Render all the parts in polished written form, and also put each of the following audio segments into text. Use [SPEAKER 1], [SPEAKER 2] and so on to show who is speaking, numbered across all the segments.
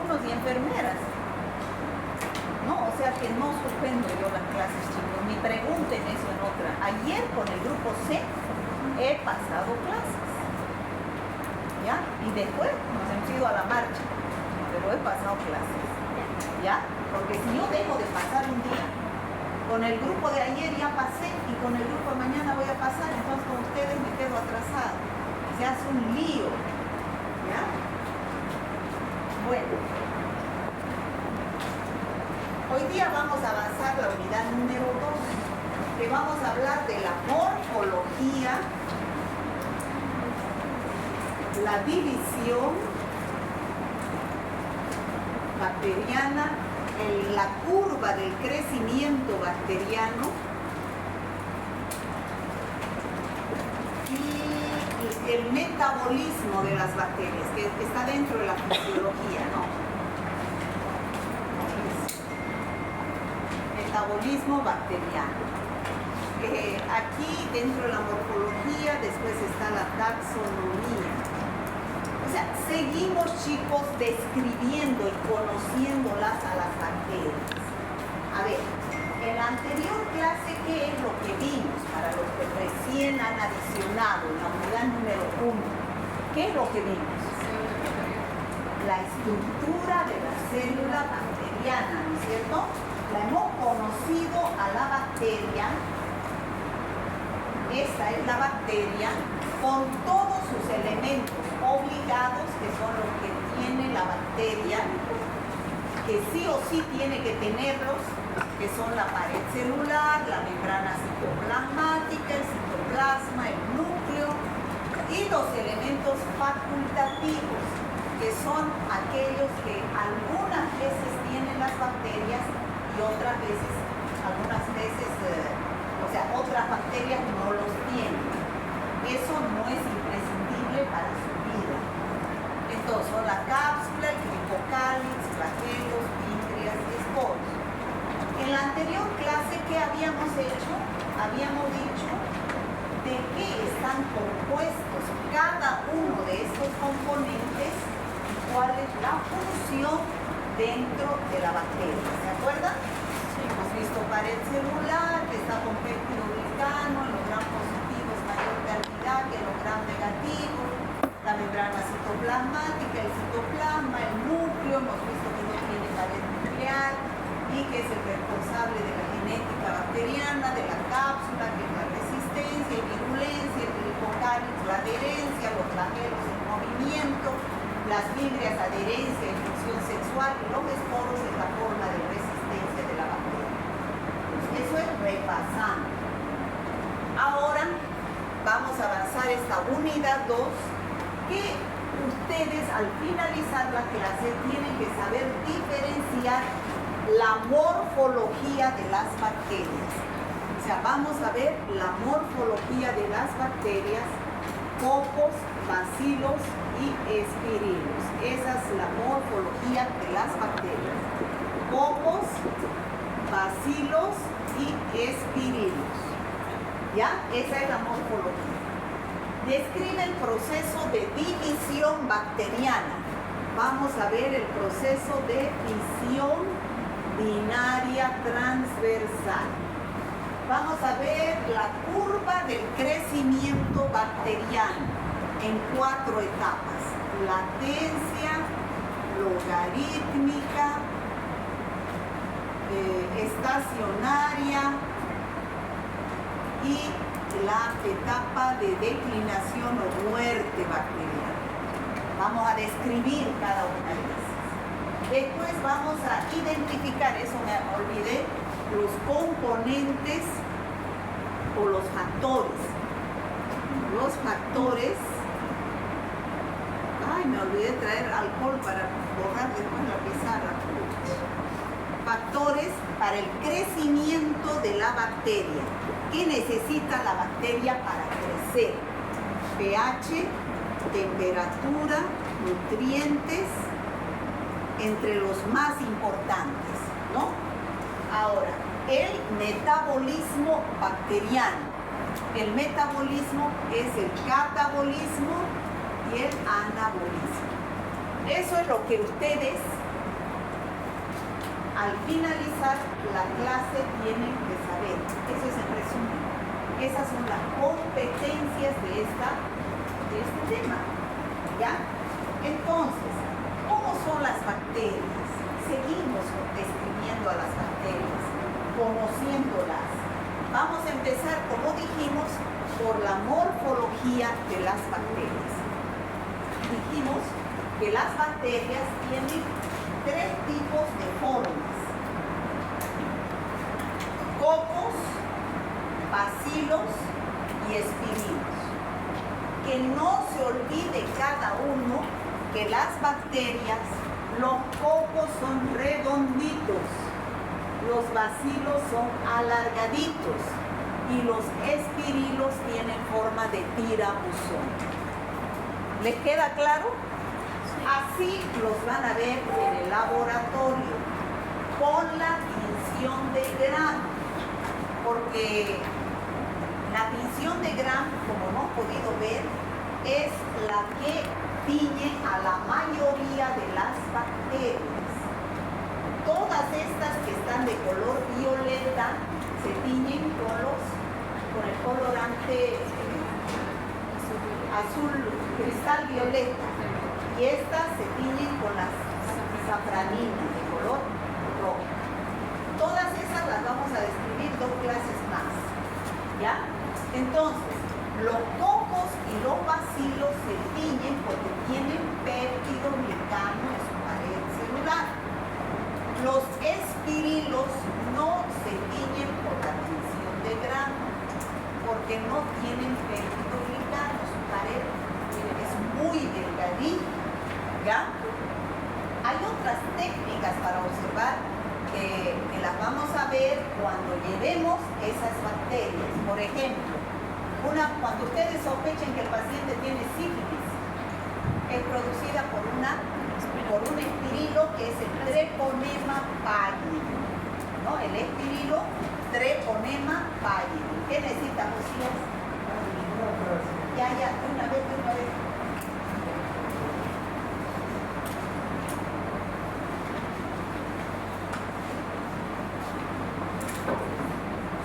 [SPEAKER 1] alumnos y enfermeras. No, o sea que no suspendo yo las clases, chicos, ni pregunten eso en otra. Ayer con el grupo C he pasado clases, ¿ya? Y después nos hemos ido a la marcha, pero he pasado clases, ¿ya? Porque si yo dejo de pasar un día, con el grupo de ayer ya pasé y con el grupo de mañana voy a pasar, entonces con ustedes me quedo atrasada. Se hace un lío, ¿ya? Bueno. Hoy día vamos a avanzar la unidad número 2, que vamos a hablar de la morfología, la división bacteriana, la curva del crecimiento bacteriano y el metabolismo de las bacterias, que está dentro de la fisiología, ¿no? Metabolismo bacteriano. Aquí dentro de la morfología, después está la taxonomía. O sea, seguimos, chicos, describiendo y conociéndolas a las bacterias. A ver, en la anterior clase, ¿qué es lo que vimos para los que recién han adicionado en la unidad número 1? ¿Qué es lo que vimos? La estructura de la célula bacteriana, ¿no es cierto? La hemos conocido a la bacteria. Esta es la bacteria con todos sus elementos obligados, que son los que tiene la bacteria, que sí o sí tiene que tenerlos, que son la pared celular, la membrana citoplasmática, el citoplasma, el núcleo, y los elementos facultativos, que son aquellos que algunas veces tienen las bacterias y otras veces, algunas veces, otras bacterias no los tienen. Eso no es imprescindible para su vida. Entonces, son la cápsula, el cripocálix, flagelos, píntrias y esporos. En la anterior clase, ¿qué habíamos hecho? Habíamos dicho de qué están compuestos cada uno de estos componentes y cuál es la función dentro de la bacteria. ¿Se acuerdan? Sí. Hemos visto pared celular, que está con peptidoglicano, en los gram positivos mayor cantidad que en los gram negativos, la membrana citoplasmática, el citoplasma, el núcleo, hemos visto que no tiene pared nuclear y que es el responsable de la genética bacteriana, de la cápsula, que es la resistencia y virulencia, el cripocálix, la adherencia, los flagelos, el movimiento, las fibras, adherencia y función sexual, y los esporos es la forma de resistencia de la bacteria. Eso es repasando. Ahora vamos a avanzar esta unidad 2, que ustedes al finalizar la clase tienen que saber diferenciar la morfología de las bacterias. O sea, vamos a ver la morfología de las bacterias, cocos, bacilos y espirilos. Esa es la morfología de las bacterias. Cocos, bacilos y espirilos. ¿Ya? Esa es la morfología. Describe el proceso de división bacteriana. Vamos a ver el proceso de fisión binaria transversal. Vamos a ver la curva del crecimiento bacteriano en 4 etapas: latencia, logarítmica, estacionaria y la etapa de declinación o muerte bacteriana. Vamos a describir cada una de ellas. Después vamos a identificar, eso me olvidé, los componentes o los factores. Los factores, me olvidé traer alcohol para borrar después la pizarra. Factores para el crecimiento de la bacteria. ¿Qué necesita la bacteria para crecer? pH, temperatura, nutrientes, entre los más importantes, ¿no? Ahora, el metabolismo bacteriano. El metabolismo es el catabolismo y el anabolismo. Eso es lo que ustedes al finalizar la clase tienen que saber. Eso es en resumen. Esas son las competencias de este tema. ¿Ya? Entonces, ¿cómo son las bacterias? Seguimos describiendo a las bacterias, conociéndolas. Vamos a empezar, como dijimos, por la morfología de las bacterias. Dijimos que las bacterias tienen 3 tipos de formas: cocos, bacilos y espirilos. Que no se olvide cada uno que las bacterias, los cocos son redonditos, los bacilos son alargaditos y los espirilos tienen forma de tirabuzón. ¿Les queda claro? Así los van a ver en el laboratorio con la tinción de Gram, porque la tinción de Gram, como no he podido ver, es la que tiñe a la mayoría de las bacterias. Todas estas que están de color violeta se tiñen con el colorante azul cristal violeta, y estas se tiñen con las safraninas de color rojo. Todas esas las vamos a describir 2 clases más. ¿Ya? Entonces, los cocos y los bacilos se tiñen porque tienen péptidoglicano en su pared celular. Los espirilos no se tiñen por la tinción de Gram porque no tienen péptidoglicano. Su pared es muy delgadita. ¿Ya? Hay otras técnicas para observar que las vamos a ver cuando llevemos esas bacterias. Por ejemplo, cuando ustedes sospechen que el paciente tiene sífilis, es producida por un espirilo que es el Treponema pallidum, ¿no? El espirilo Treponema pallidum. ¿Qué necesitamos? Ya, de una vez.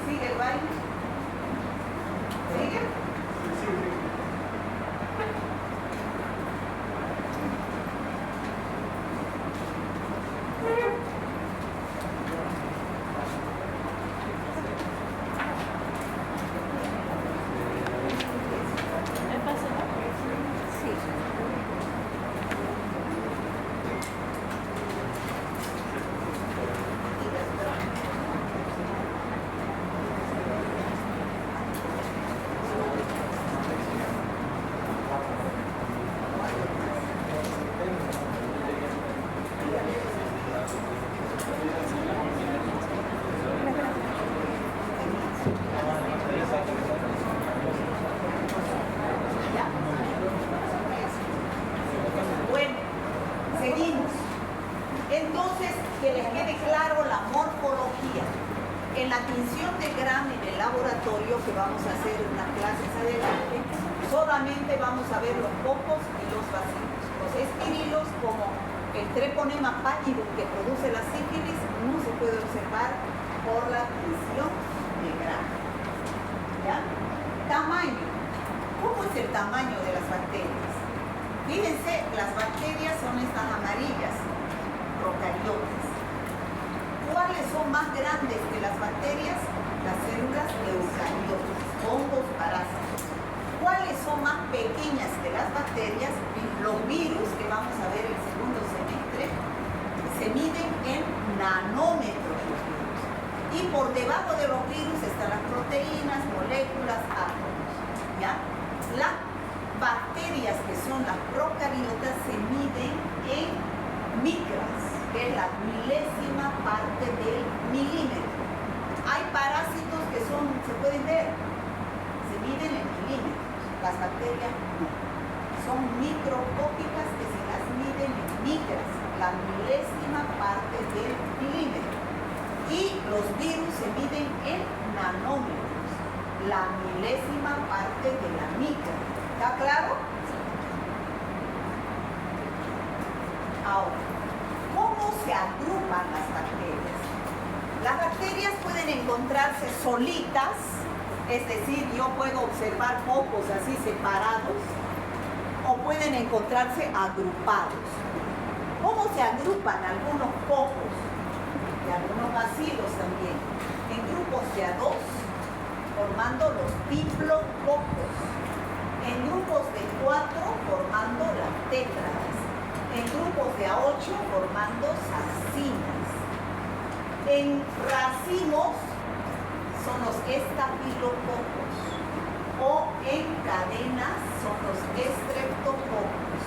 [SPEAKER 1] ¿Sigue el baile? ¿Sigue? Bueno, seguimos. Entonces, que les quede claro la morfología. En la tinción de Gram en el laboratorio, que vamos a hacer en unas clases adelante, solamente vamos a ver los cocos y los bacilos. Los espirilos, como el Treponema pallidum que produce la sífilis, no se puede observar por la tinción de Gram. ¿Ya? Tamaño. ¿Cómo es el tamaño de las bacterias? Fíjense, las bacterias son estas amarillas, procariotas. ¿Cuáles son más grandes que las bacterias? Las células eucariotas, hongos, parásitos. ¿Cuáles son más pequeñas que las bacterias? Los virus, que vamos a ver el segundo semestre, se miden en nanómetros los virus. Y por debajo de los virus están las proteínas, moléculas, átomos. ¿Ya? Las bacterias, que son las procariotas, se miden en micras, que es la milésima parte del milímetro. Hay parásitos que se pueden ver, se miden en milímetros. Las bacterias no. Son microscópicas, que se las miden en micras, la milésima parte del milímetro. Y los virus se miden en nanómetros, la milésima parte de la micra. ¿Está claro? Ahora, ¿cómo se agrupan las bacterias. Las bacterias pueden encontrarse solitas, es decir, yo puedo observar pocos así separados, o pueden encontrarse agrupados. ¿Cómo se agrupan algunos pocos y algunos bacilos también? En grupos de a 2, formando los diplococos. En grupos de 4, formando las tétradas. En grupos de a 8, formando sarcinas. En racimos son los estafilococos, o en cadenas son los estreptococos.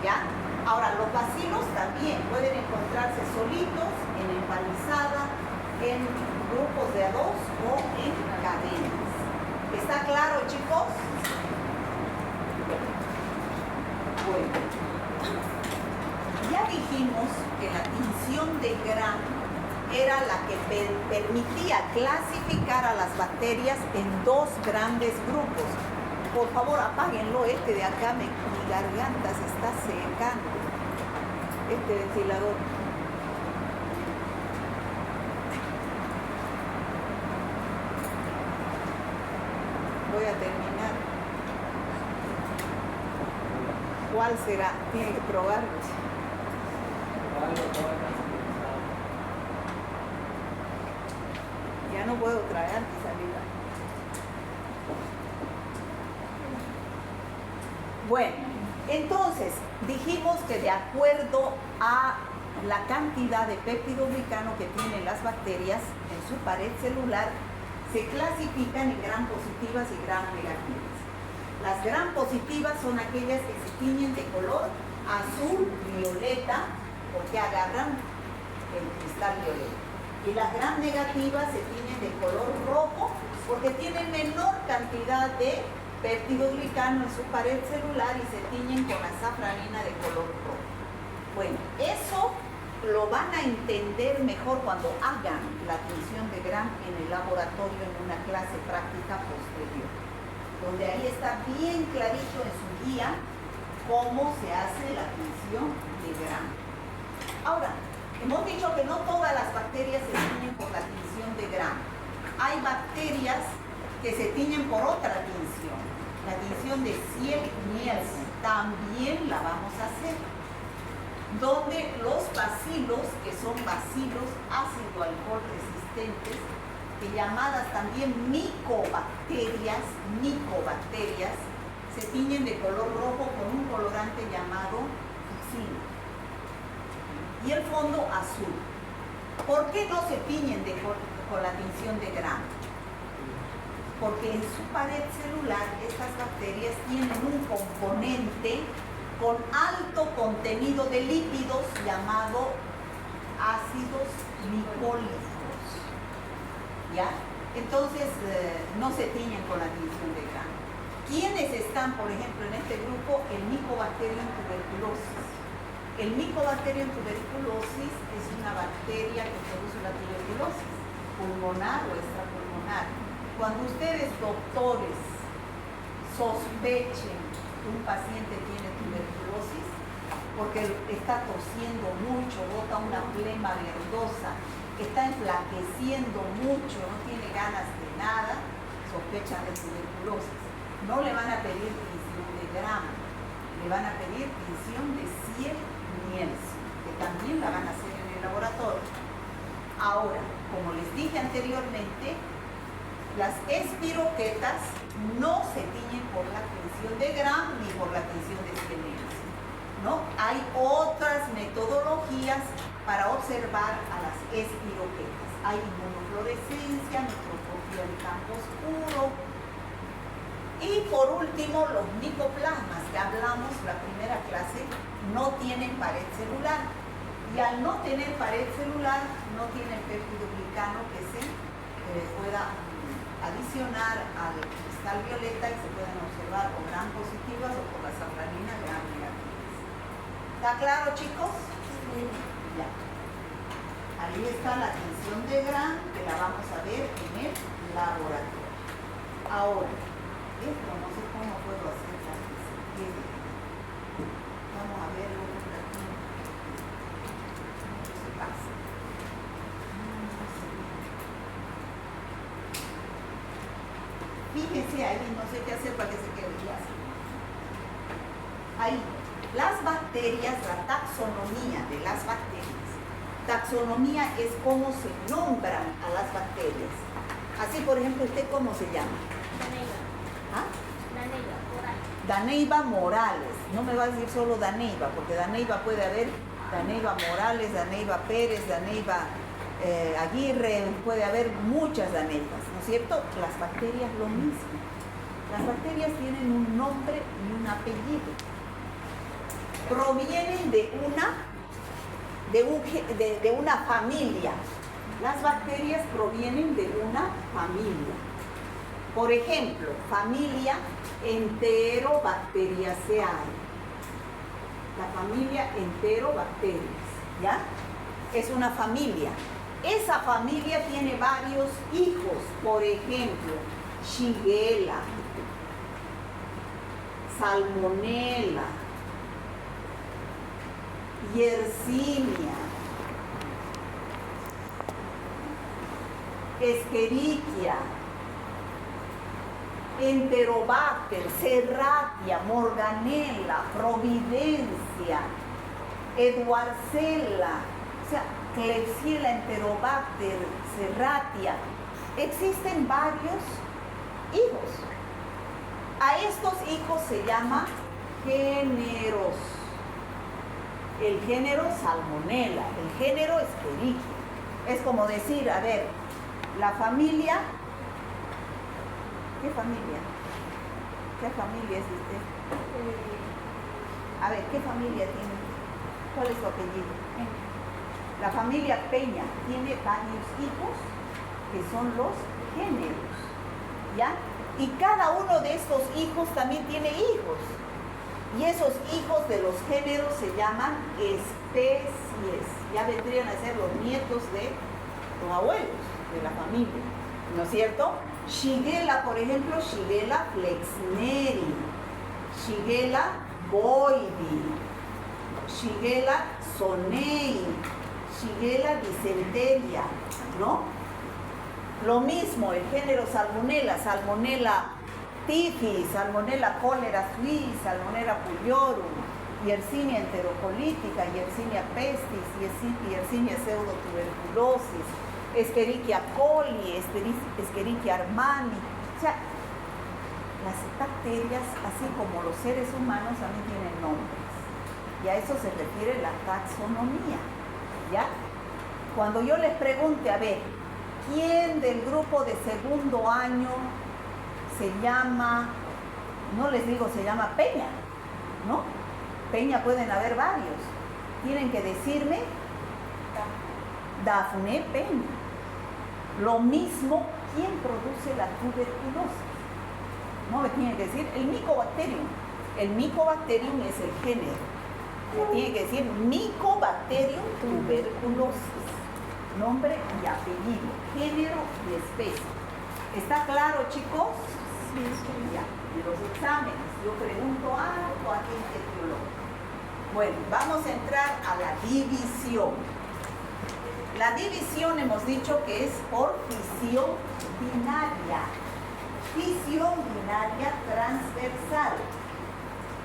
[SPEAKER 1] ¿Ya? Ahora, los bacilos también pueden encontrarse solitos, en empalizada, en grupos de a 2 o en cadenas. ¿Está claro, chicos? Bueno, ya dijimos que la tinción de Gram era la que permitía clasificar a las bacterias en 2 grandes grupos. Por favor, apáguenlo, de acá, mi garganta se está secando. Este ventilador. Voy a terminar. ¿Cuál será? Tiene que probar. Ya no puedo traer antisaliva. Bueno, entonces dijimos que de acuerdo a la cantidad de péptidoglicano que tienen las bacterias en su pared celular, se clasifican en gram positivas y gram negativas. Las gram positivas son aquellas que se tiñen de color azul violeta porque agarran el cristal violeta. Y las gram negativas se tiñen de color rojo porque tienen menor cantidad de péptidoglicano en su pared celular y se tiñen con azafranina de color rojo. Bueno, eso lo van a entender mejor cuando hagan la tinción de Gram en el laboratorio en una clase práctica posterior, donde ahí está bien clarito en su guía cómo se hace la tinción de Gram. Ahora, hemos dicho que no todas las bacterias se tiñen por la tinción de Gram. Hay bacterias que se tiñen por otra tinción. La tinción de Ciel-Nielsen también la vamos a hacer, donde los bacilos, que son bacilos ácido alcohol resistentes, que llamadas también micobacterias, se tiñen de color rojo con un colorante llamado fucsina. Y el fondo azul. ¿Por qué no se tiñen con la tinción de Gram? Porque en su pared celular estas bacterias tienen un componente con alto contenido de lípidos llamado ácidos licólicos. ¿Ya? Entonces no se tiñen con la tinción de Gram. ¿Quiénes están, por ejemplo, en este grupo? El Mycobacterium tuberculosis. El Mycobacterium tuberculosis es una bacteria que produce la tuberculosis pulmonar o extrapulmonar. Cuando ustedes, doctores, sospechen que un paciente tiene tuberculosis porque está tosiendo mucho, bota una flema verdosa, está enflaqueciendo mucho, no tiene ganas de nada, sospechan de tuberculosis. No le van a pedir tinción de Gram, le van a pedir tinción de Ciel-Nielsen, que también la van a hacer en el laboratorio. Ahora, como les dije anteriormente, las espiroquetas no se tiñen por la tinción de Gram ni por la tinción de Ciel-Nielsen, ¿no? Hay otras metodologías para observar a las espiroquetas. Hay inmunofluorescencia, microscopía de campo oscuro. Y por último, los micoplasmas que hablamos la primera clase no tienen pared celular. Y al no tener pared celular, no tienen péptidoglicano que se pueda adicionar al cristal violeta y se pueden observar o Gram positivas o por la azafranina Gram negativas. ¿Está claro, chicos? Sí. Ya. Ahí está la tinción de Gram que la vamos a ver en el laboratorio. Ahora, esto no sé cómo puedo hacer para que se quede. Vamos a verlo un ratito. Fíjense ahí, no sé qué hacer para que se quede clase. Ahí, las bacterias, la taxonomía de las bacterias. Taxonomía es cómo se nombran a las bacterias. Así, por ejemplo, ¿usted cómo se llama?
[SPEAKER 2] Daneiva.
[SPEAKER 1] ¿Ah?
[SPEAKER 2] Daneiva, Morales.
[SPEAKER 1] Daneiva Morales. No me va a decir solo Daneiva, porque Daneiva puede haber Daneiva Morales, Daneiva Pérez, Daneiva Aguirre, puede haber muchas Daneivas, ¿no es cierto? Las bacterias lo mismo. Las bacterias tienen un nombre y un apellido. Provienen de una familia. Las bacterias provienen de una familia. Por ejemplo, familia Enterobacteriaceae. La familia Enterobacterias, ¿ya? Es una familia. Esa familia tiene varios hijos. Por ejemplo, Shigella, Salmonella, Yersinia, Escherichia, Enterobacter, Serratia, Morganella, Providencia, Edwardsella, o sea, Klebsiella, Enterobacter, Serratia. Existen varios hijos. A estos hijos se llama géneros. El género Salmonella, el género Escherichia. Es como decir, a ver, la familia. ¿Qué familia? ¿Qué familia es usted? A ver, ¿qué familia tiene? ¿Cuál es su apellido? La familia Peña tiene varios hijos que son los géneros, ¿ya? Y cada uno de estos hijos también tiene hijos. Y esos hijos de los géneros se llaman especies. Ya vendrían a ser los nietos de los abuelos de la familia, ¿no es cierto? Shigella, por ejemplo, Shigella flexneri, Shigella boydi, Shigella sonei, Shigella dysenteria, ¿no? Lo mismo, el género Salmonella, Salmonella typhi, Salmonella cholera suis, Salmonella puliorum, Yersinia enterocolitica, Yersinia pestis, Yersinia pseudotuberculosis, Escherichia coli, Escherichia armani. O sea, las bacterias, así como los seres humanos, también tienen nombres. Y a eso se refiere la taxonomía, ¿ya? Cuando yo les pregunte, a ver, ¿quién del grupo de segundo año se llama, no les digo se llama Peña, ¿no? Peña pueden haber varios. Tienen que decirme Dafne Peña. Lo mismo, ¿quién produce la tuberculosis? No me tienen que decir el Mycobacterium. El Mycobacterium es el género. Me tienen que decir Mycobacterium tuberculosis. Nombre y apellido, género y especie. ¿Está claro, chicos? Sí. Ya. En los exámenes, yo pregunto algo a gente biológica. Bueno, vamos a entrar a la división. La división hemos dicho que es por fisión binaria. Fisión binaria transversal.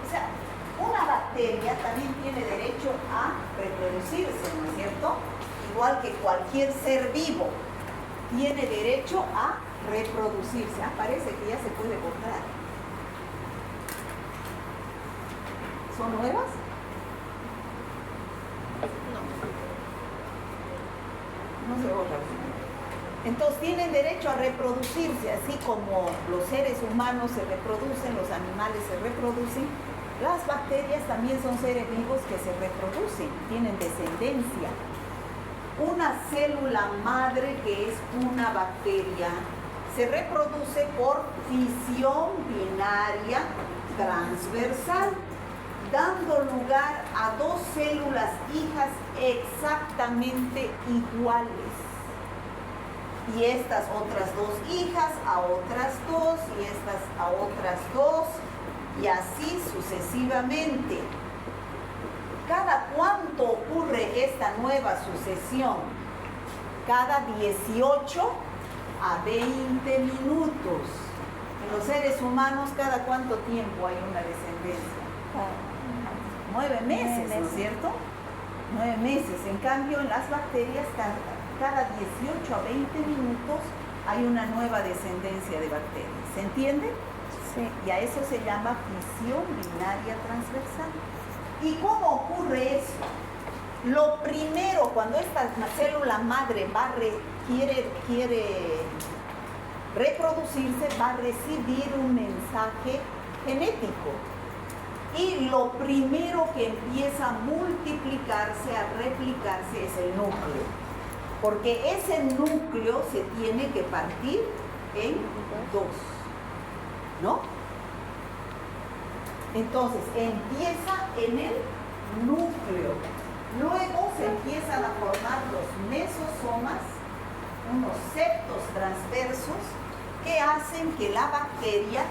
[SPEAKER 1] O sea, una bacteria también tiene derecho a reproducirse, ¿no es cierto? Igual que cualquier ser vivo tiene derecho a reproducirse. Ah, parece que ya se puede borrar. ¿Son nuevas? No se borran. Entonces tienen derecho a reproducirse, así como los seres humanos se reproducen, los animales se reproducen. Las bacterias también son seres vivos que se reproducen, tienen descendencia. Una célula madre, que es una bacteria, se reproduce por fisión binaria transversal, dando lugar a dos células hijas exactamente iguales. Y estas otras dos hijas a otras dos, y estas a otras dos, y así sucesivamente. ¿Cada cuánto ocurre esta nueva sucesión? Cada 18 a 20 minutos. Los seres humanos, ¿cada cuánto tiempo hay una descendencia? 9 meses, ¿no es cierto? 9 meses. En cambio, en las bacterias, cada 18 a 20 minutos hay una nueva descendencia de bacterias. ¿Se entiende?
[SPEAKER 3] Sí.
[SPEAKER 1] Y a eso se llama fisión binaria transversal. ¿Y cómo ocurre eso? Lo primero, cuando esta célula madre quiere reproducirse, va a recibir un mensaje genético. Y lo primero que empieza a multiplicarse, a replicarse, es el núcleo. Porque ese núcleo se tiene que partir en 2, ¿no? Entonces, empieza en el núcleo. Luego se empiezan a formar los mesosomas, unos septos transversos, que hacen que la bacteria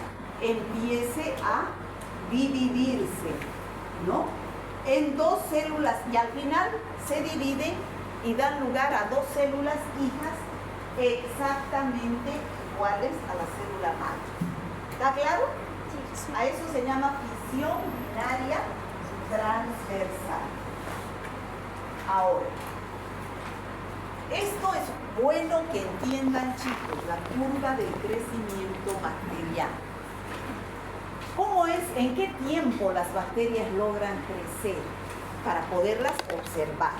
[SPEAKER 1] empiece a dividirse, ¿no? En 2 células, y al final se dividen y dan lugar a 2 células hijas exactamente iguales a la célula madre. ¿Está claro?
[SPEAKER 2] Sí.
[SPEAKER 1] A eso se llama fisión binaria transversal. Ahora, esto es bueno que entiendan, chicos, la curva del crecimiento bacteriano. ¿Cómo es? ¿En qué tiempo las bacterias logran crecer para poderlas observar?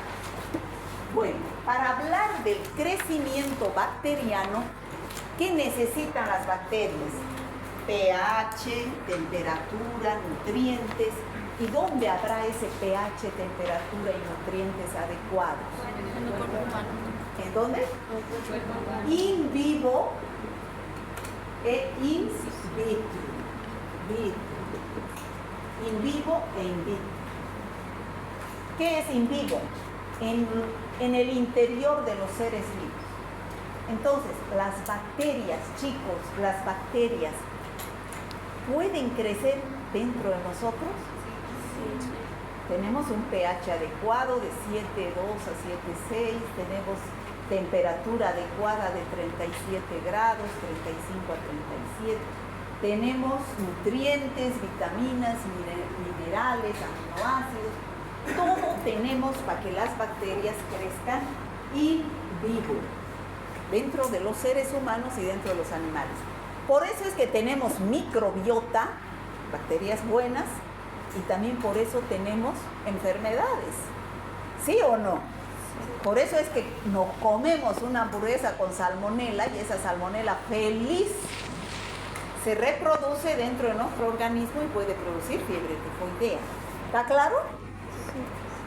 [SPEAKER 1] Bueno, para hablar del crecimiento bacteriano, ¿qué necesitan las bacterias? pH, temperatura, nutrientes. ¿Y dónde habrá ese pH, temperatura y nutrientes adecuados?
[SPEAKER 2] En el cuerpo humano.
[SPEAKER 1] ¿En dónde? In vivo e in vitro. In vivo e in vitro. ¿Qué es in vivo? En el interior de los seres vivos. Entonces, las bacterias, chicos, las bacterias pueden crecer dentro de nosotros.
[SPEAKER 2] Sí.
[SPEAKER 1] Tenemos un pH adecuado de 7,2 a 7,6, tenemos temperatura adecuada de 37 grados, 35 a 37. Tenemos nutrientes, vitaminas, minerales, aminoácidos. Todo tenemos para que las bacterias crezcan in vivo, dentro de los seres humanos y dentro de los animales. Por eso es que tenemos microbiota, bacterias buenas, y también por eso tenemos enfermedades. ¿Sí o no? Por eso es que nos comemos una hamburguesa con salmonela y esa salmonela feliz se reproduce dentro de nuestro organismo y puede producir fiebre tifoidea. ¿Está claro?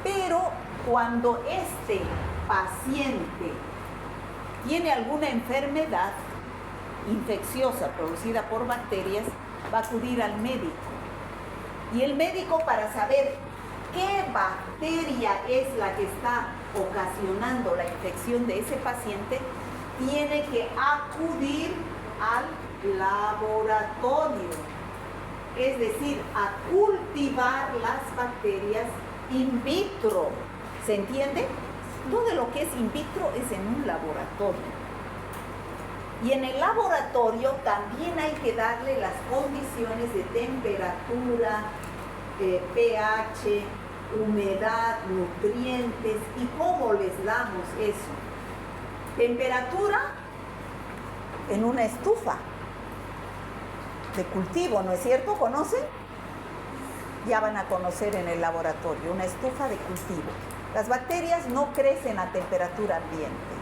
[SPEAKER 1] Pero cuando este paciente tiene alguna enfermedad infecciosa producida por bacterias, va a acudir al médico. Y el médico, para saber qué bacteria es la que está ocasionando la infección de ese paciente, tiene que acudir al laboratorio. Es decir, a cultivar las bacterias in vitro. ¿Se entiende? Todo lo que es in vitro es en un laboratorio. Y en el laboratorio también hay que darle las condiciones de temperatura, pH, humedad, nutrientes. ¿Y cómo les damos eso? Temperatura en una estufa de cultivo, ¿no es cierto? ¿Conocen? Ya van a conocer en el laboratorio, una estufa de cultivo. Las bacterias no crecen a temperatura ambiente.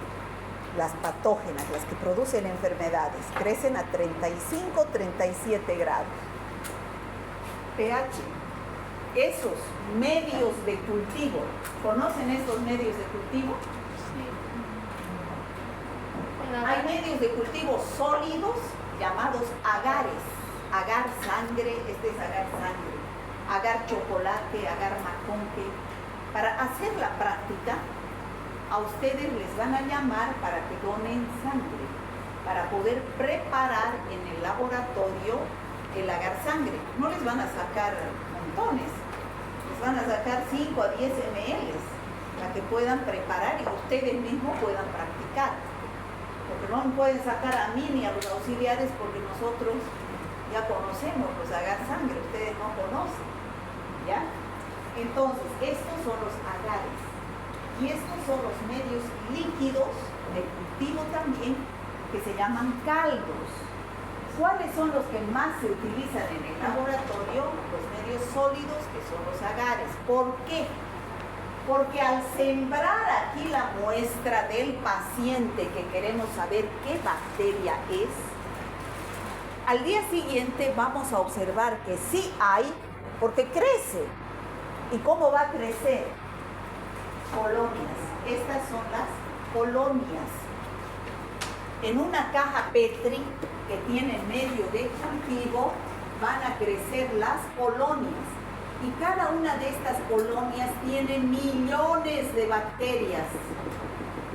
[SPEAKER 1] Las patógenas, las que producen enfermedades, crecen a 35, 37 grados. pH. Esos medios de cultivo, ¿conocen esos medios de cultivo?
[SPEAKER 2] Sí.
[SPEAKER 1] Hay medios de cultivo sólidos llamados agares. Agar sangre, este es agar sangre. Agar chocolate, agar maconque. Para hacer la práctica, a ustedes les van a llamar para que donen sangre, para poder preparar en el laboratorio el agar sangre. No les van a sacar montones, les van a sacar 5 a 10 ml, para que puedan preparar y ustedes mismos puedan practicar. Porque no pueden sacar a mí ni a los auxiliares, porque nosotros Ya conocemos los agar sangre, ustedes no conocen, ¿ya? Entonces, estos son los agares. Y estos son los medios líquidos de cultivo también, que se llaman caldos. ¿Cuáles son los que más se utilizan en el laboratorio? Los medios sólidos, que son los agares. ¿Por qué? Porque al sembrar aquí la muestra del paciente que queremos saber qué bacteria es, al día siguiente vamos a observar que sí hay, porque crece. ¿Y cómo va a crecer? Colonias. Estas son las colonias. En una caja Petri que tiene medio de cultivo van a crecer las colonias. Y cada una de estas colonias tiene millones de bacterias.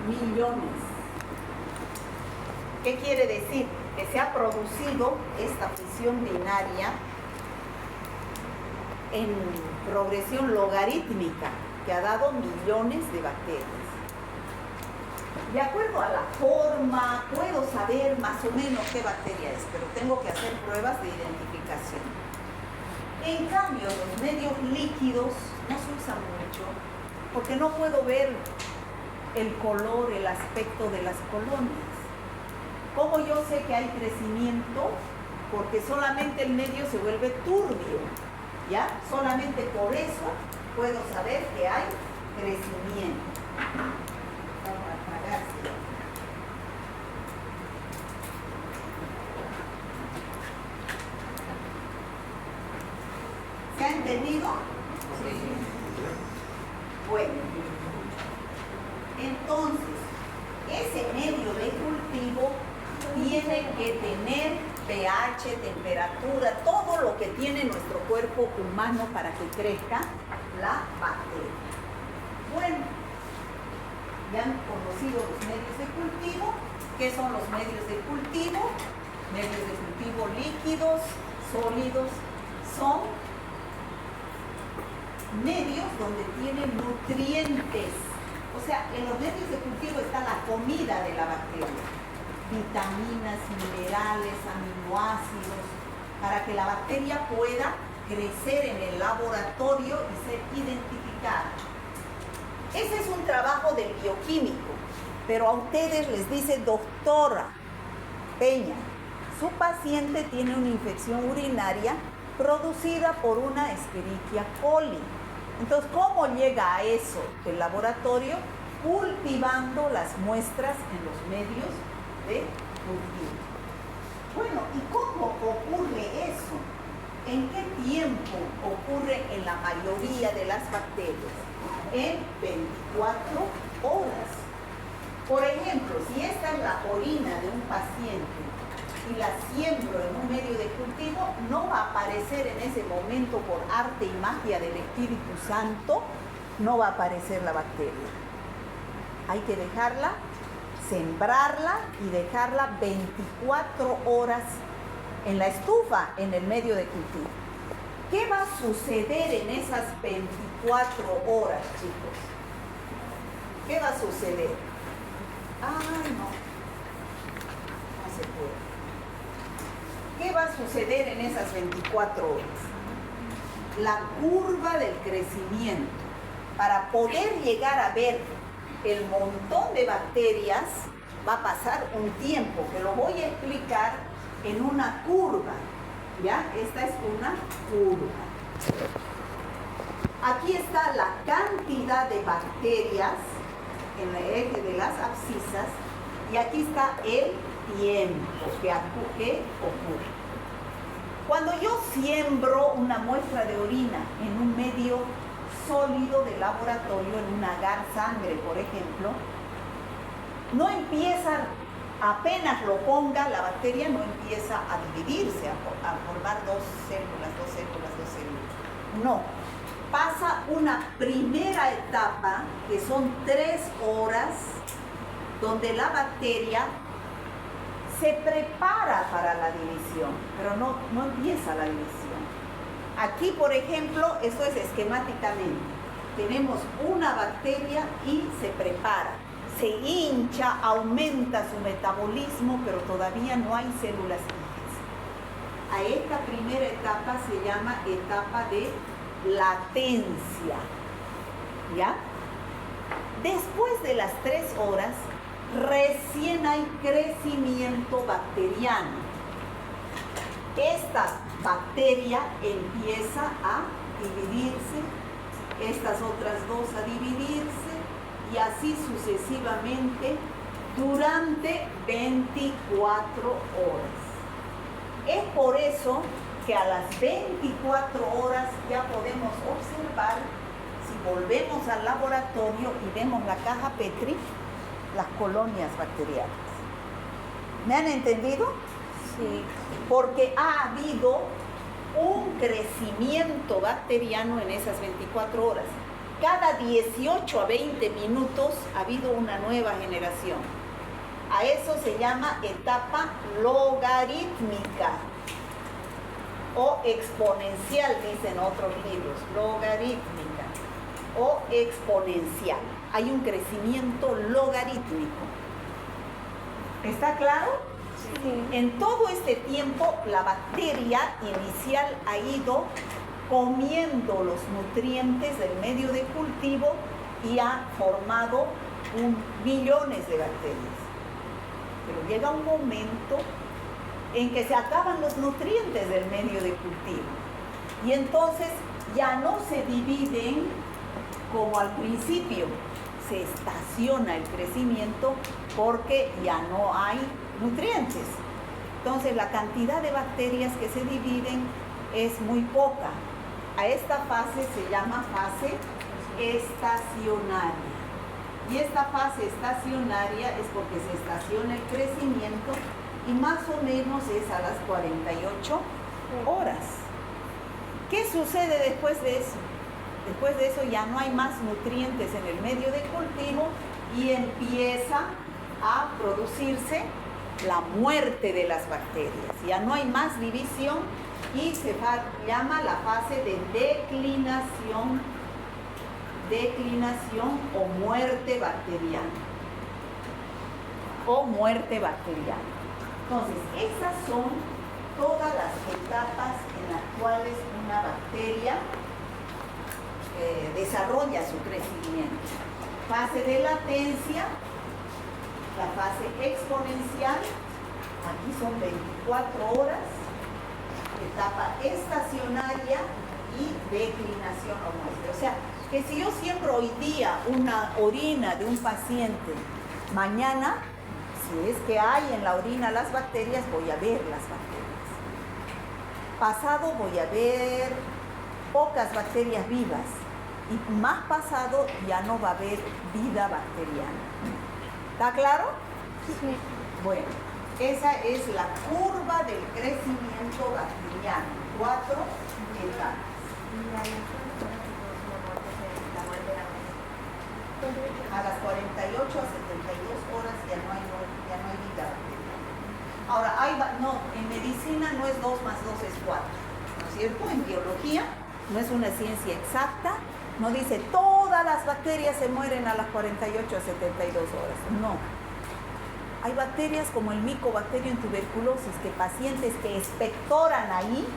[SPEAKER 1] Millones. ¿Qué quiere decir? Que se ha producido esta fisión binaria en progresión logarítmica, que ha dado millones de bacterias. De acuerdo a la forma, puedo saber más o menos qué bacteria es, pero tengo que hacer pruebas de identificación. En cambio, los medios líquidos no se usan mucho, porque no puedo ver el color, el aspecto de las colonias. ¿Cómo yo sé que hay crecimiento? Porque solamente el medio se vuelve turbio, ¿ya? Solamente por eso puedo saber que hay crecimiento. Vamos a tragarse. ¿Se ha entendido? Sí. Bueno, entonces, ese medio de cultivo tiene que tener pH, temperatura, todo lo que tiene nuestro cuerpo humano para que crezca la bacteria. Bueno, ya han conocido los medios de cultivo. ¿Qué son los medios de cultivo? Medios de cultivo líquidos, sólidos, son medios donde tienen nutrientes. O sea, en los medios de cultivo está la comida de la bacteria. Vitaminas, minerales, aminoácidos, para que la bacteria pueda crecer en el laboratorio y ser identificada. Ese es un trabajo del bioquímico, pero a ustedes les dice: doctora Peña, su paciente tiene una infección urinaria producida por una Escherichia coli. Entonces, ¿cómo llega a eso el laboratorio? Cultivando las muestras en los medios de cultivo. Bueno, ¿y cómo ocurre eso? ¿En qué tiempo ocurre en la mayoría de las bacterias? En 24 horas. Por ejemplo, si esta es la orina de un paciente y la siembro en un medio de cultivo, no va a aparecer en ese momento, por arte y magia del Espíritu Santo, no va a aparecer la bacteria. Hay que dejarla, sembrarla y dejarla 24 horas en la estufa, en el medio de cultivo. ¿Qué va a suceder en esas 24 horas, chicos? ¿Qué va a suceder? Ay, no. No se puede. ¿Qué va a suceder en esas 24 horas? La curva del crecimiento. Para poder llegar a ver el montón de bacterias, va a pasar un tiempo, que lo voy a explicar en una curva. ¿Ya? Esta es una curva. Aquí está la cantidad de bacterias en el eje de las abscisas y aquí está el tiempo que ocurre. Cuando yo siembro una muestra de orina en un medio sólido de laboratorio, en un agar sangre, por ejemplo, no empieza, apenas lo ponga, la bacteria no empieza a dividirse, a formar dos células. No, pasa una primera etapa que son 3 horas donde la bacteria se prepara para la división, pero no empieza la división. Aquí, por ejemplo, esto es esquemáticamente. Tenemos una bacteria y se prepara. Se hincha, aumenta su metabolismo, pero todavía no hay células hijas. A esta primera etapa se llama etapa de latencia, ¿ya? Después de las 3 horas, recién hay crecimiento bacteriano. Esta bacteria empieza a dividirse, estas otras dos a dividirse, y así sucesivamente durante 24 horas. Es por eso que a las 24 horas ya podemos observar, si volvemos al laboratorio y vemos la caja Petri, las colonias bacterianas. ¿Me han entendido?
[SPEAKER 2] Sí.
[SPEAKER 1] Porque ha habido un crecimiento bacteriano en esas 24 horas. Cada 18 a 20 minutos ha habido una nueva generación. A eso se llama etapa logarítmica o exponencial, dicen otros libros, logarítmica o exponencial. Hay un crecimiento logarítmico. ¿Está claro?
[SPEAKER 2] Sí.
[SPEAKER 1] En todo este tiempo, la bacteria inicial ha ido comiendo los nutrientes del medio de cultivo y ha formado millones de bacterias. Pero llega un momento en que se acaban los nutrientes del medio de cultivo y entonces ya no se dividen como al principio, se estaciona el crecimiento porque ya no hay nutrientes. Entonces la cantidad de bacterias que se dividen es muy poca. A esta fase se llama fase estacionaria. Y esta fase estacionaria es porque se estaciona el crecimiento y más o menos es a las 48 horas. ¿Qué sucede después de eso? Después de eso ya no hay más nutrientes en el medio de cultivo y empieza a producirse la muerte de las bacterias. Ya no hay más división y se llama la fase de declinación o muerte bacteriana. Entonces, esas son todas las etapas en las cuales una bacteria desarrolla su crecimiento. Fase de latencia, la fase exponencial, aquí son 24 horas, etapa estacionaria y declinación o muerte. O sea, que si yo siembro hoy día una orina de un paciente, mañana, si es que hay en la orina las bacterias, voy a ver las bacterias. Pasado voy a ver pocas bacterias vivas y más pasado ya no va a haber vida bacteriana. ¿Está claro?
[SPEAKER 2] Sí.
[SPEAKER 1] Bueno, esa es la curva del crecimiento bacteriano. 4 etapas. A las 48 a 72 horas ya no hay vida bacteriana. Ahora, en medicina no es 2 más 2 es 4, ¿no es cierto? En biología no es una ciencia exacta, no dice todas las bacterias se mueren a las 48 a 72 horas, no. Hay bacterias como el Mycobacterium en tuberculosis, que pacientes que expectoran ahí,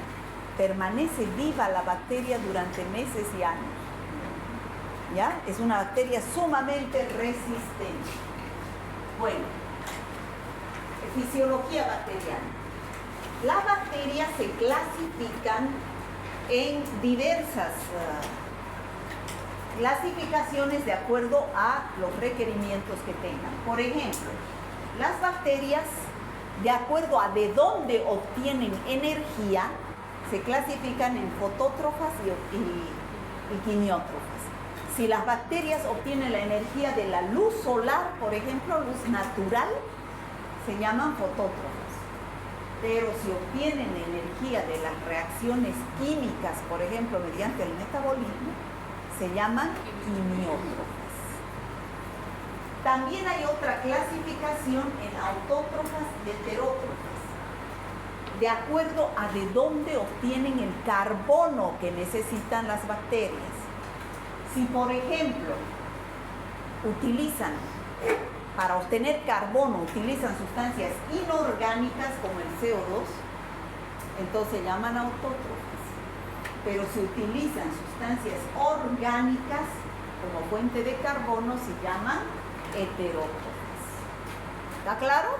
[SPEAKER 1] permanece viva la bacteria durante meses y años. ¿Ya? Es una bacteria sumamente resistente. Bueno, fisiología bacteriana. Las bacterias se clasifican en diversas clasificaciones de acuerdo a los requerimientos que tengan. Por ejemplo, las bacterias, de acuerdo a de dónde obtienen energía, se clasifican en fotótrofas y quimiótrofas. Si las bacterias obtienen la energía de la luz solar, por ejemplo, luz natural, se llaman fotótrofas. Pero si obtienen energía de las reacciones químicas, por ejemplo, mediante el metabolismo, se llaman quimiótrofas. También hay otra clasificación en autótrofas y heterótrofas, de acuerdo a de dónde obtienen el carbono que necesitan las bacterias. Si, por ejemplo, para obtener carbono, utilizan sustancias inorgánicas como el CO2, entonces se llaman autótrofas. Pero se utilizan sustancias orgánicas como fuente de carbono, se llaman heterótrofas. ¿Está claro?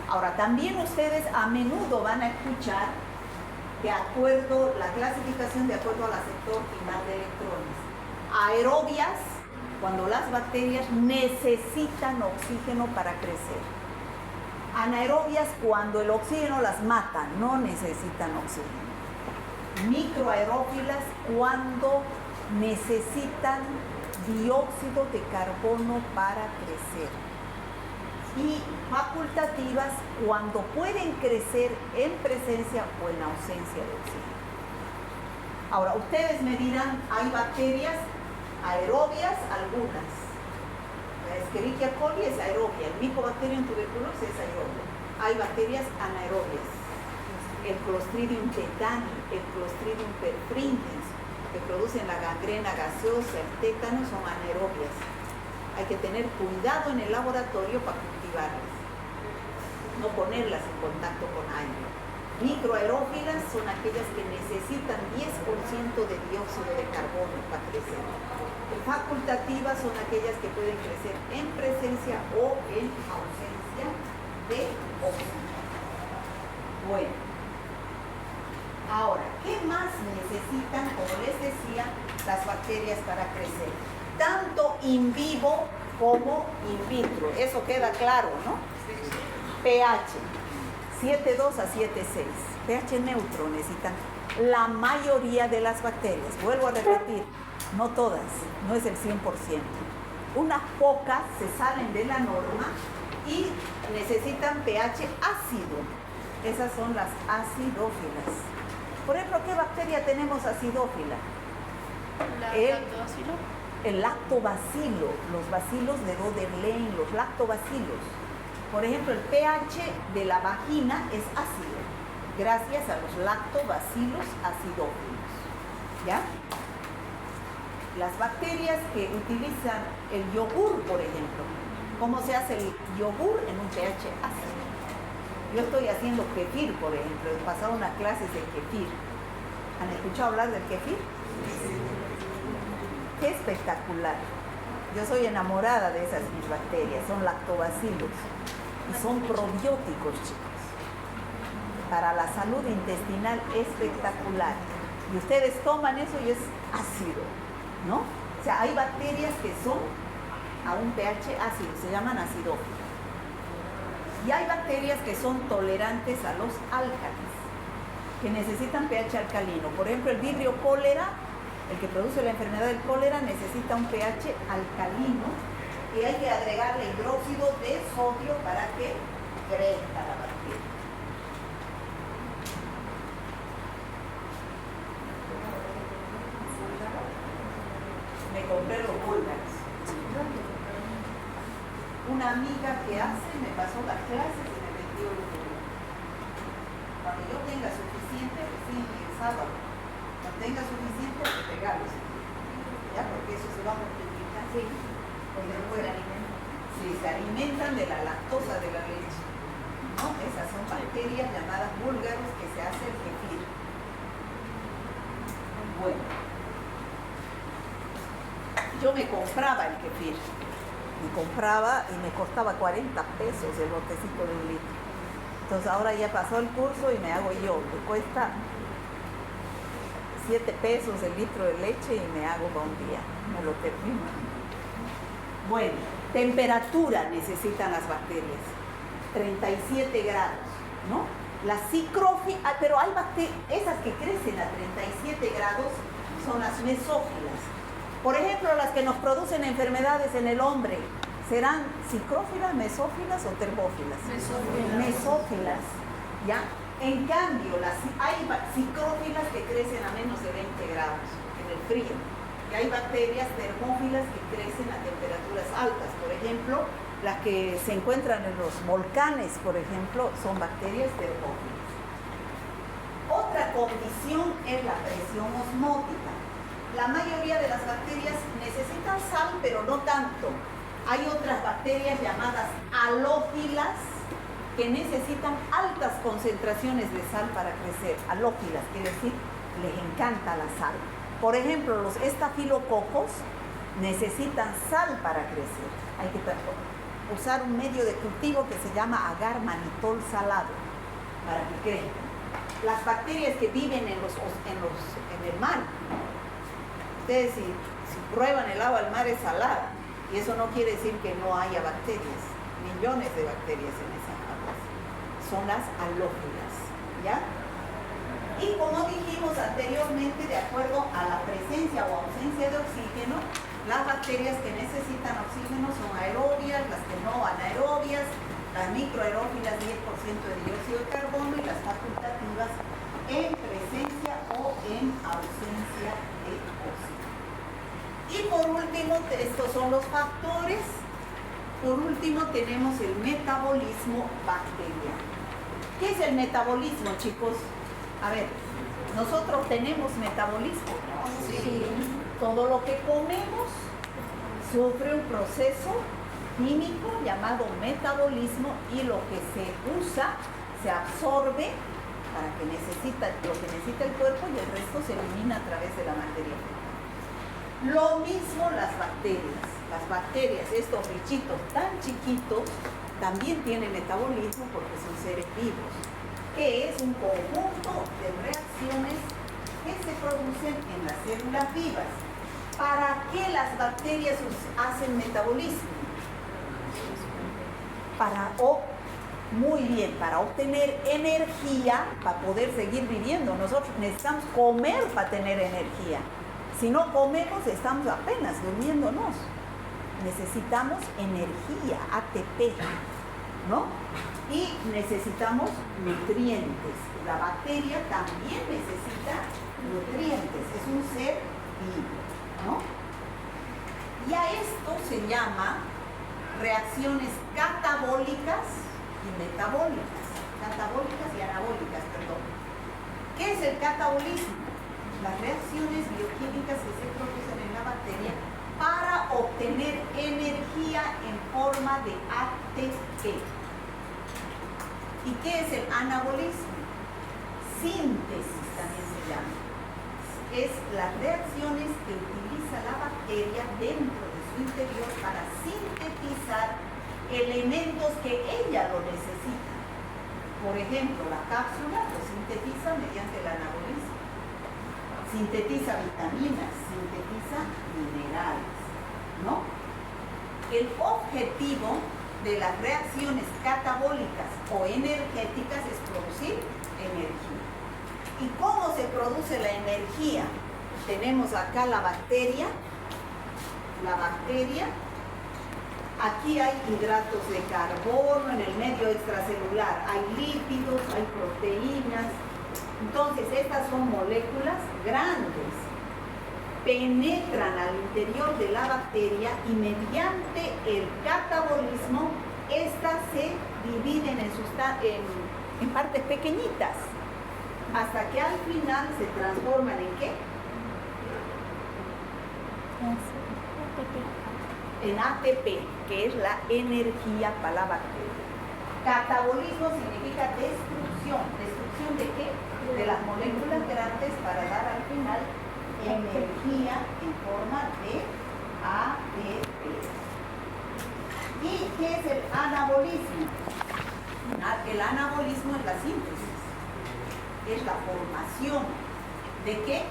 [SPEAKER 1] Ahora, también ustedes a menudo van a escuchar la clasificación de acuerdo al sector final de electrones. Aerobias, cuando las bacterias necesitan oxígeno para crecer. Anaerobias, cuando el oxígeno las mata, no necesitan oxígeno. Microaerófilas, cuando necesitan dióxido de carbono para crecer. Y facultativas, cuando pueden crecer en presencia o en ausencia de oxígeno. Ahora, ustedes me dirán, hay bacterias aerobias, algunas. La Escherichia coli es aerobia, el Mycobacterium tuberculosis es aerobia. Hay bacterias anaerobias. El Clostridium tetani, el Clostridium perfringens, que producen la gangrena gaseosa, el tétano, son anaerobias. Hay que tener cuidado en el laboratorio para cultivarlas, no ponerlas en contacto con aire. Microaerófilas son aquellas que necesitan 10% de dióxido de carbono para crecer. Facultativas son aquellas que pueden crecer en presencia o en ausencia de oxígeno. Bueno, ahora, ¿qué más necesitan, como les decía, las bacterias para crecer? Tanto in vivo como in vitro. Eso queda claro, ¿no? pH 7,2 a 7,6. pH neutro necesitan la mayoría de las bacterias. Vuelvo a repetir, no todas, no es el 100%. Unas pocas se salen de la norma y necesitan pH ácido. Esas son las acidófilas. Por ejemplo, ¿qué bacteria tenemos acidófila? El lactobacilo, los bacilos de Roederlein, los lactobacilos. Por ejemplo, el pH de la vagina es ácido, gracias a los lactobacilos acidófilos. ¿Ya? Las bacterias que utilizan el yogur, por ejemplo. ¿Cómo se hace el yogur en un pH ácido? Yo estoy haciendo kefir, por ejemplo. He pasado unas clases de kefir. ¿Han escuchado hablar del kefir? ¡Qué espectacular! Yo soy enamorada de esas mis bacterias, son lactobacilos y son probióticos, chicos. Para la salud intestinal espectacular. Y ustedes toman eso y es ácido, ¿no? O sea, hay bacterias que son a un pH ácido, se llaman acidófilas. Y hay bacterias que son tolerantes a los álcalis, que necesitan pH alcalino. Por ejemplo, el Vibrio cólera, el que produce la enfermedad del cólera, necesita un pH alcalino y hay que agregarle hidróxido de sodio para que crezca la bacteria. Me compré los búlgaros. Una amiga que hace me pasó las clases y me vendió los búlgaros. Cuando yo tenga suficiente, recién el sábado, cuando tenga suficiente, pegarlos. ¿Ya? Porque eso se va a multiplicar. Sí. Sí, se alimentan de la lactosa de la leche. ¿No? Esas son bacterias llamadas búlgaros que se hace el kefir. Bueno. Yo me compraba el kefir. Me compraba y me costaba 40 pesos el botecito de 1 litro. Entonces ahora ya pasó el curso y me hago yo. Me cuesta 7 pesos el litro de leche y me hago para un día. Me lo termino. Bueno, temperatura necesitan las bacterias. 37 grados, ¿no? Las cicrófilas, pero hay bacterias, esas que crecen a 37 grados son las mesófilas. Por ejemplo, las que nos producen enfermedades en el hombre, ¿serán cicrófilas, mesófilas o termófilas? Mesófilas, ¿ya? En cambio, hay cicrófilas que crecen a menos de 20 grados en el frío. Y hay bacterias termófilas que crecen a temperaturas altas. Por ejemplo, las que se encuentran en los volcanes, por ejemplo, son bacterias termófilas. Otra condición es la presión osmótica. La mayoría de las bacterias necesitan sal, pero no tanto. Hay otras bacterias llamadas halófilas que necesitan altas concentraciones de sal para crecer, halófilas, quiere decir, les encanta la sal. Por ejemplo, los estafilococos necesitan sal para crecer. Hay que usar un medio de cultivo que se llama agar manitol salado para que crezcan. Las bacterias que viven en el mar, ustedes si prueban el agua del mar es salada, y eso no quiere decir que no haya bacterias, millones de bacterias en esas aguas. Son las halófilas, ¿ya? Y como dijimos anteriormente, de acuerdo a la presencia o ausencia de oxígeno, las bacterias que necesitan oxígeno son aerobias, las que no anaerobias, las microaerófilas 10% de dióxido de carbono y las facultativas en presencia o en ausencia de oxígeno. Y por último, estos son los factores. Por último tenemos el metabolismo bacteriano. ¿Qué es el metabolismo, chicos? A ver, nosotros tenemos metabolismo.
[SPEAKER 2] Sí.
[SPEAKER 1] Todo lo que comemos sufre un proceso químico llamado metabolismo y lo que se usa se absorbe para que lo que necesita el cuerpo y el resto se elimina a través de la materia. Lo mismo las bacterias. Las bacterias, estos bichitos tan chiquitos, también tienen metabolismo porque son seres vivos, que es un conjunto de reacciones que se producen en las células vivas. ¿Para qué las bacterias hacen metabolismo? Muy bien, para obtener energía, para poder seguir viviendo. Nosotros necesitamos comer para tener energía. Si no comemos, estamos apenas durmiéndonos. Necesitamos energía, ATP, ¿no? Y necesitamos nutrientes. La bacteria también necesita nutrientes, es un ser vivo, ¿no? Y a esto se llama reacciones catabólicas y metabólicas. Catabólicas y anabólicas, perdón. ¿Qué es el catabolismo? Las reacciones bioquímicas que se producen en la bacteria para obtener energía en forma de ATP. ¿Y qué es el anabolismo? Síntesis también se llama. Es las reacciones que utiliza la bacteria dentro de su interior para sintetizar elementos que ella lo necesita. Por ejemplo, la cápsula lo sintetiza mediante el anabolismo. Sintetiza vitaminas, sintetiza minerales, ¿no? El objetivo de las reacciones catabólicas o energéticas es producir energía. ¿Y cómo se produce la energía? Tenemos acá la bacteria. Aquí hay hidratos de carbono en el medio extracelular, hay lípidos, hay proteínas. Entonces, estas son moléculas grandes, penetran al interior de la bacteria y mediante el catabolismo, estas se dividen en partes pequeñitas, hasta que al final se transforman ¿en qué? En ATP, que es la energía para la bacteria. Catabolismo significa destrucción. ¿Destrucción de qué? De las moléculas grandes para dar al final energía en forma de ATP. ¿Y qué es el anabolismo? El anabolismo es la síntesis, es la formación ¿de qué?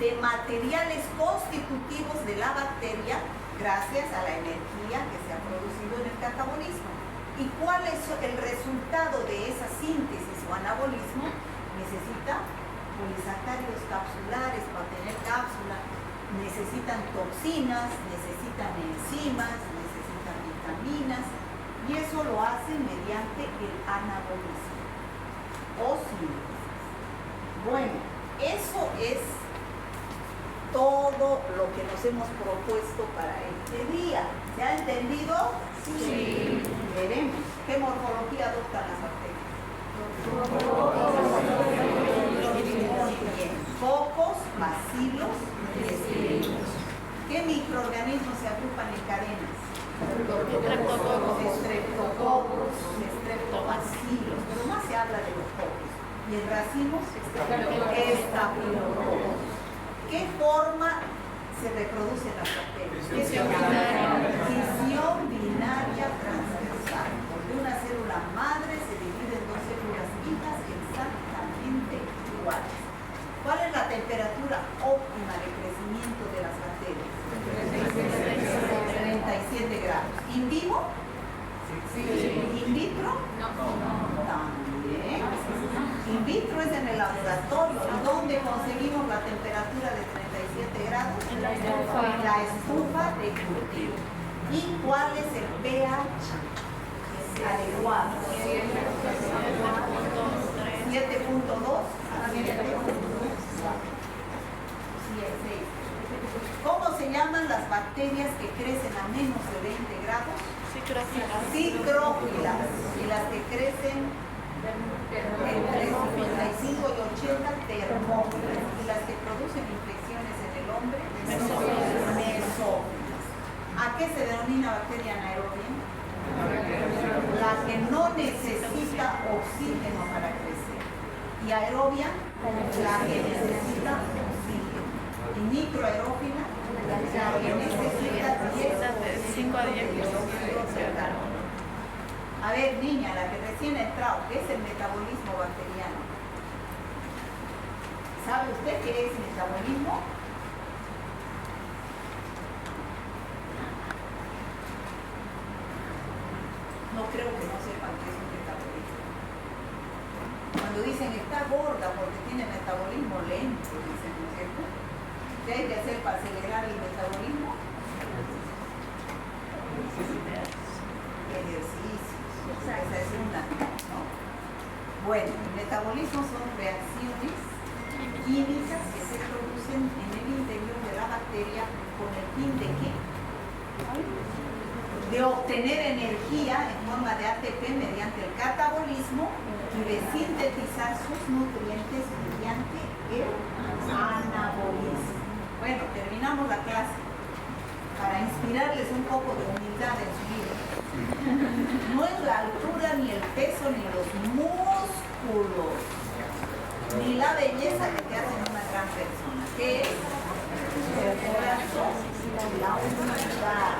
[SPEAKER 1] De materiales constitutivos de la bacteria gracias a la energía que se ha producido en el catabolismo. ¿Y cuál es el resultado de esa síntesis o anabolismo? Necesita polisacáridos capsulares para tener cápsula, necesitan toxinas, necesitan enzimas, necesitan vitaminas, y eso lo hacen mediante el anabolismo o síntesis. Bueno, eso es todo lo que nos hemos propuesto para este día. ¿Se ha entendido? Sí. Veremos qué morfología adoptan las bacterias. Cocos, bacilos, ¿qué microorganismos se agrupan en cadenas? Estreptococos, estreptobacilos. habla de los pobres. Y el racimo, estafilococcus. ¿Qué forma se reproducen las bacterias? Fisión binaria transversal. Donde una célula madre se divide en dos células hijas exactamente iguales. ¿Cuál es la temperatura óptima de crecimiento de las bacterias? 37 grados. ¿In vivo? Sí. ¿In vitro? No. También. In vitro es en el laboratorio. ¿Y dónde conseguimos la temperatura de 37 grados? En la estufa de cultivo. ¿Y cuál es el pH adecuado? 7.2. ¿Cómo se llaman las bacterias que crecen a menos de 20 grados? Cicrófilas. Y las que crecen entre 55 y 80, termófilas. Y las que producen infecciones en el hombre, mesófilas. ¿A qué se denomina bacteria anaerobia? La que no necesita oxígeno para crecer. Y aerobia, la que necesita oxígeno. Y microaerófila, la que necesita 5 a 10 dióxido de carbono. A ver, niña, la que recién ha entrado, ¿qué es el metabolismo bacteriano? ¿Sabe usted qué es metabolismo? No creo que no sepan qué es un metabolismo. Cuando dicen está gorda porque tiene metabolismo lento, dicen, ¿no es cierto? ¿Qué hay que hacer para acelerar el metabolismo? Ejercicios. Esa es una, ¿no? Bueno, el metabolismo son reacciones químicas que se producen en el interior de la bacteria con el fin de ¿qué? De obtener energía en forma de ATP mediante el catabolismo y de sintetizar sus nutrientes mediante el anabolismo. Bueno, terminamos la clase para inspirarles un poco de humildad en su vida. No es la altura, ni el peso, ni los músculos, ni la belleza que te hacen una gran persona. ¿Qué es? El corazón, la humildad.